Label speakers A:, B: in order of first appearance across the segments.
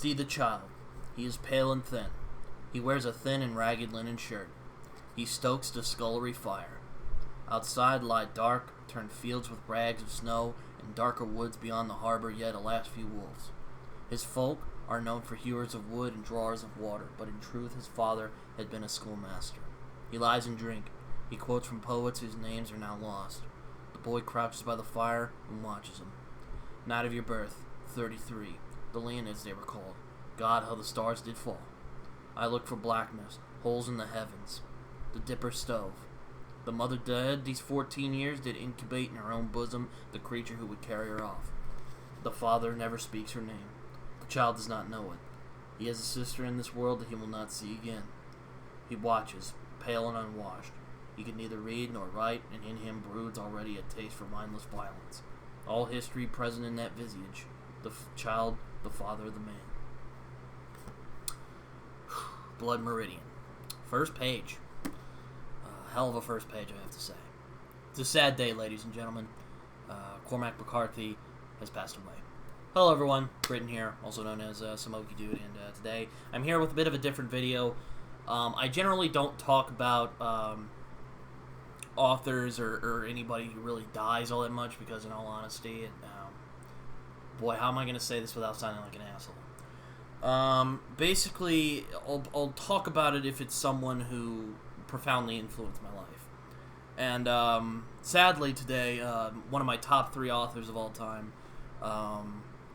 A: See the child. He is pale and thin. He wears a thin and ragged linen shirt. He stokes the scullery fire. Outside lie dark, turned fields with rags of snow, and darker woods beyond the harbor, yet alas few wolves. His folk are known for hewers of wood and drawers of water, but in truth his father had been a schoolmaster. He lies in drink. He quotes from poets whose names are now lost. The boy crouches by the fire and watches him. Night of your birth, 33. The Leonids they were called. God, how the stars did fall. I looked for blackness, holes in the heavens. The dipper stove. The mother dead, these 14 years, did incubate in her own bosom the creature who would carry her off. The father never speaks her name. The child does not know it. He has a sister in this world that he will not see again. He watches, pale and unwashed. He can neither read nor write, and in him broods already a taste for mindless violence. All history present in that visage. The child, the father, the man. Blood Meridian. First page. Hell of a first page, I have to say. It's a sad day, ladies and gentlemen. Cormac McCarthy has passed away. Hello, everyone. Britton here, also known as Smoky Dude, and today I'm here with a bit of a different video. I generally don't talk about authors or anybody who really dies all that much because, in all honesty, boy, how am I going to say this without sounding like an asshole? Basically, I'll talk about it if it's someone who profoundly influenced my life. And sadly today, one of my top 3 authors of all time,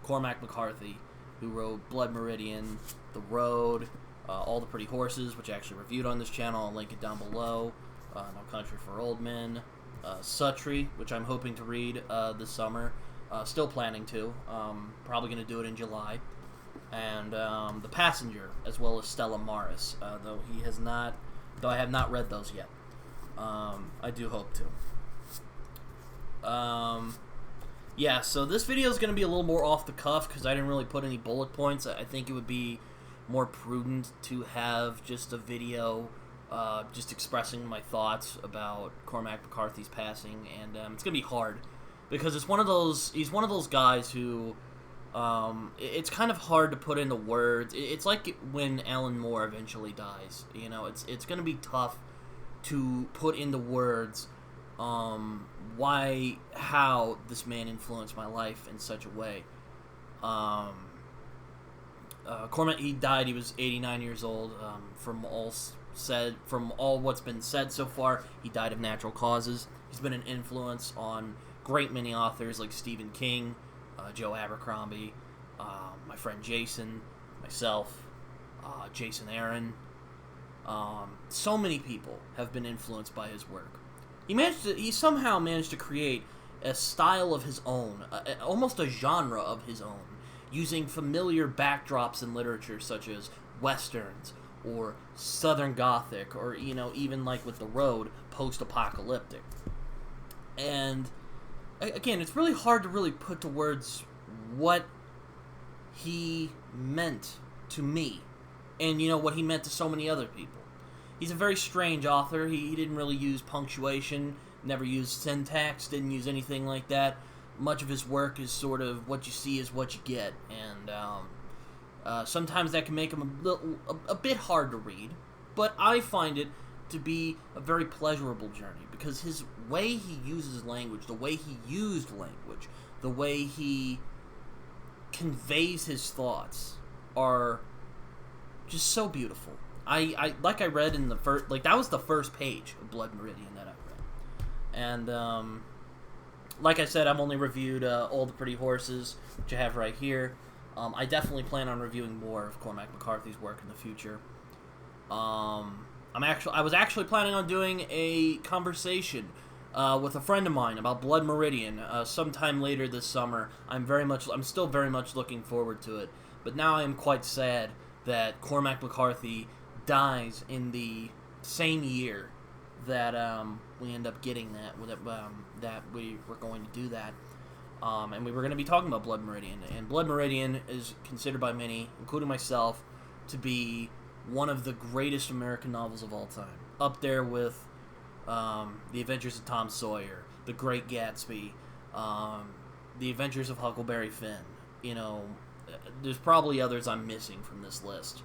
A: Cormac McCarthy, who wrote Blood Meridian, The Road, All the Pretty Horses, which I actually reviewed on this channel. I'll link it down below. No Country for Old Men, Suttree, which I'm hoping to read this summer. Still planning to. Probably going to do it in July. And The Passenger, as well as Stella Maris, though I have not read those yet. I do hope to. Yeah, so this video is going to be a little more off the cuff because I didn't really put any bullet points. I think it would be more prudent to have just a video just expressing my thoughts about Cormac McCarthy's passing, and it's going to be hard because he's one of those guys who it's kind of hard to put into words. It's like when Alan Moore eventually dies. You know, it's going to be tough to put into words how this man influenced my life in such a way. Cormac, he died. He was 89 years old. From all what's been said so far, he died of natural causes. He's been an influence on great many authors like Stephen King, Joe Abercrombie, my friend Jason, myself, Jason Aaron. So many people have been influenced by his work. He somehow managed to create a style of his own, almost a genre of his own, using familiar backdrops in literature such as westerns or Southern Gothic, or even like with The Road, post-apocalyptic. And again, it's really hard to really put to words what he meant to me, and what he meant to so many other people. He's a very strange author. He didn't really use punctuation, never used syntax, didn't use anything like that. Much of his work is sort of what you see is what you get, and sometimes that can make him a bit hard to read, but I find it to be a very pleasurable journey because his way he uses language, the way he used language, the way he conveys his thoughts are just so beautiful. I read in the first, that was the first page of Blood Meridian that I read. And, like I said, I've only reviewed All the Pretty Horses, which I have right here. I definitely plan on reviewing more of Cormac McCarthy's work in the future. I was actually planning on doing a conversation with a friend of mine about Blood Meridian sometime later this summer. I'm still very much looking forward to it. But now I am quite sad that Cormac McCarthy dies in the same year that we end up getting that we were going to do that. And we were going to be talking about Blood Meridian. And Blood Meridian is considered by many, including myself, to be one of the greatest American novels of all time. Up there with The Adventures of Tom Sawyer, The Great Gatsby, The Adventures of Huckleberry Finn, there's probably others I'm missing from this list,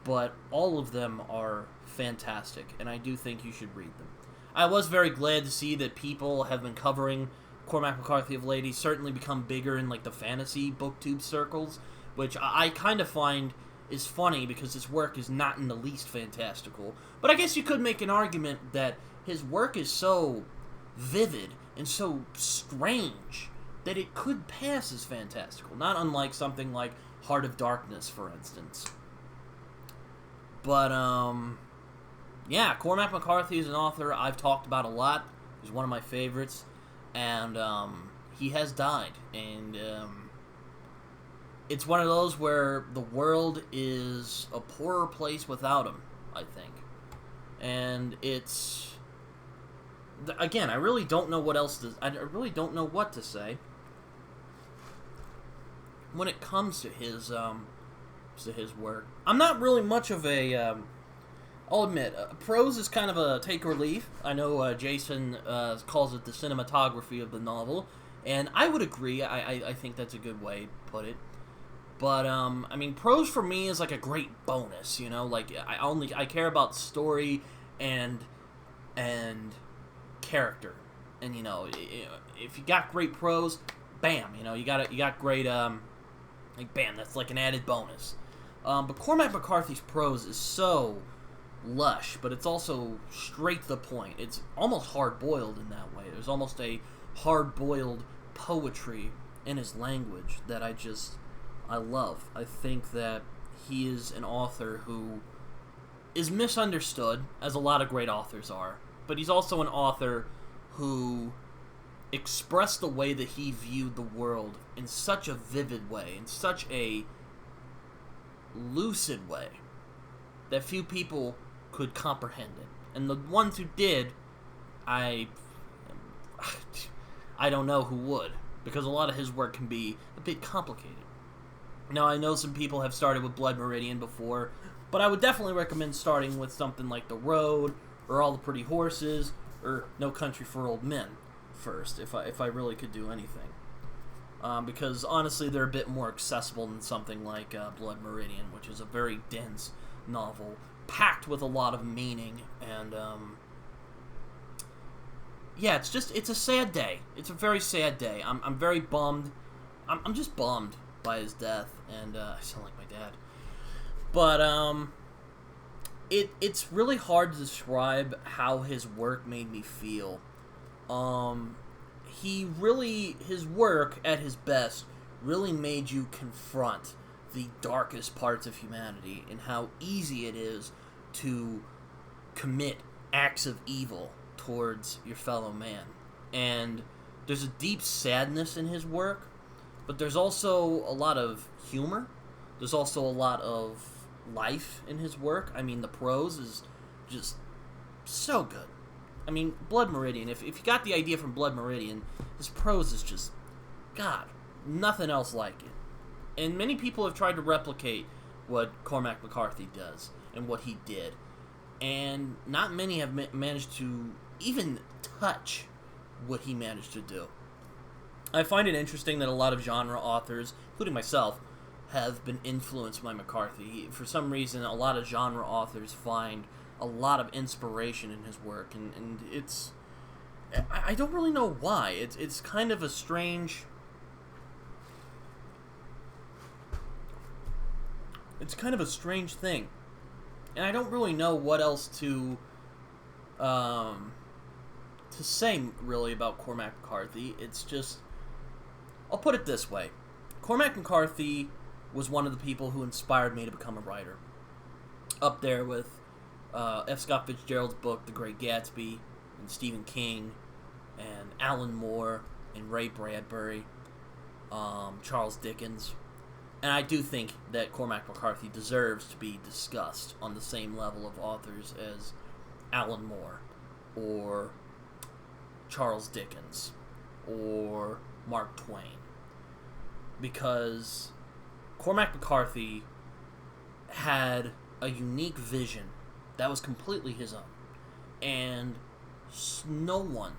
A: but all of them are fantastic, and I do think you should read them. I was very glad to see that people have been covering Cormac McCarthy of late. He's certainly become bigger in like the fantasy booktube circles, which I kind of find is funny because his work is not in the least fantastical. But I guess you could make an argument that his work is so vivid and so strange that it could pass as fantastical, not unlike something like Heart of Darkness, for instance. But, yeah, Cormac McCarthy is an author I've talked about a lot. He's one of my favorites, and he has died, and it's one of those where the world is a poorer place without him, I think. And it's... Again, I really don't know what else to... I really don't know what to say when it comes to his work. I'm not really much of a... I'll admit, prose is kind of a take or leave. I know Jason calls it the cinematography of the novel, and I would agree. I think that's a good way to put it. But, I mean, prose for me is like a great bonus, you know? Like, I care about story and character. And, you know, if you got great prose, bam, you know, you got great, like, bam, that's like an added bonus. But Cormac McCarthy's prose is so lush, but it's also straight to the point. It's almost hard-boiled in that way. There's almost a hard-boiled poetry in his language that I love. I think that he is an author who is misunderstood, as a lot of great authors are, but he's also an author who expressed the way that he viewed the world in such a vivid way, in such a lucid way, that few people could comprehend it. And the ones who did, I don't know who would, because a lot of his work can be a bit complicated. Now, I know some people have started with Blood Meridian before, but I would definitely recommend starting with something like The Road, or All the Pretty Horses, or No Country for Old Men first, if I really could do anything. Because, honestly, they're a bit more accessible than something like Blood Meridian, which is a very dense novel, packed with a lot of meaning, and, yeah, it's a sad day. It's a very sad day. I'm very bummed. I'm just bummed by his death, and I sound like my dad. But it's really hard to describe how his work made me feel. His work at his best really made you confront the darkest parts of humanity and how easy it is to commit acts of evil towards your fellow man. And there's a deep sadness in his work, but there's also a lot of humor. There's also a lot of life in his work. I mean, the prose is just so good. I mean, Blood Meridian, if you got the idea from Blood Meridian, his prose is just, God, nothing else like it. And many people have tried to replicate what Cormac McCarthy does and what he did. And not many have managed to even touch what he managed to do. I find it interesting that a lot of genre authors, including myself, have been influenced by McCarthy. For some reason, a lot of genre authors find a lot of inspiration in his work, and it's... I don't really know why. It's kind of a strange... It's kind of a strange thing. And I don't really know what else to say, really, about Cormac McCarthy. It's just... I'll put it this way. Cormac McCarthy was one of the people who inspired me to become a writer. Up there with F. Scott Fitzgerald's book, The Great Gatsby, and Stephen King, and Alan Moore, and Ray Bradbury, Charles Dickens. And I do think that Cormac McCarthy deserves to be discussed on the same level of authors as Alan Moore, or Charles Dickens, or Mark Twain. Because Cormac McCarthy had a unique vision that was completely his own. And nobody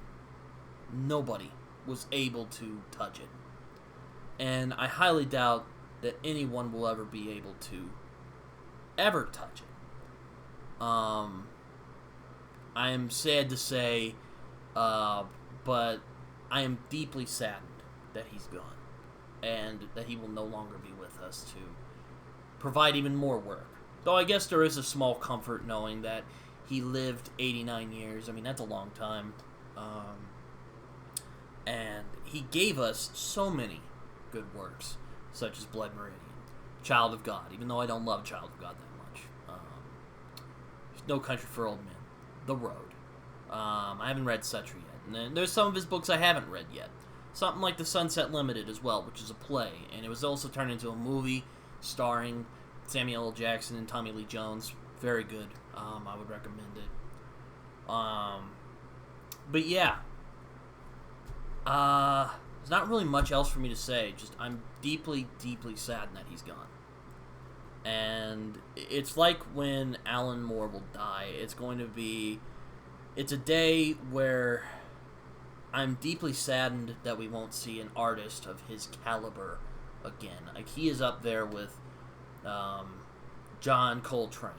A: was able to touch it. And I highly doubt that anyone will ever be able to ever touch it. I am sad to say, but I am deeply saddened that he's gone, and that he will no longer be with us to provide even more work. Though I guess there is a small comfort knowing that he lived 89 years. I mean, that's a long time. And he gave us so many good works, such as Blood Meridian, Child of God, even though I don't love Child of God that much. No Country for Old Men, The Road. I haven't read Sutter yet. And then there's some of his books I haven't read yet. Something like The Sunset Limited as well, which is a play. And it was also turned into a movie starring Samuel L. Jackson and Tommy Lee Jones. Very good. I would recommend it. But yeah. There's not really much else for me to say. Just, I'm deeply, deeply saddened that he's gone. And it's like when Alan Moore will die. It's a day where I'm deeply saddened that we won't see an artist of his caliber again. Like, he is up there with John Coltrane,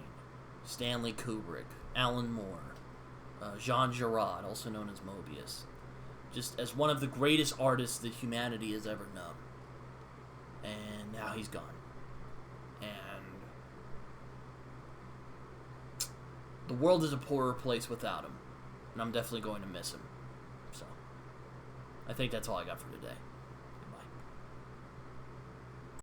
A: Stanley Kubrick, Alan Moore, Jean Giraud, also known as Mobius. Just as one of the greatest artists that humanity has ever known. And now he's gone. And the world is a poorer place without him. And I'm definitely going to miss him. So, I think that's all I got for today.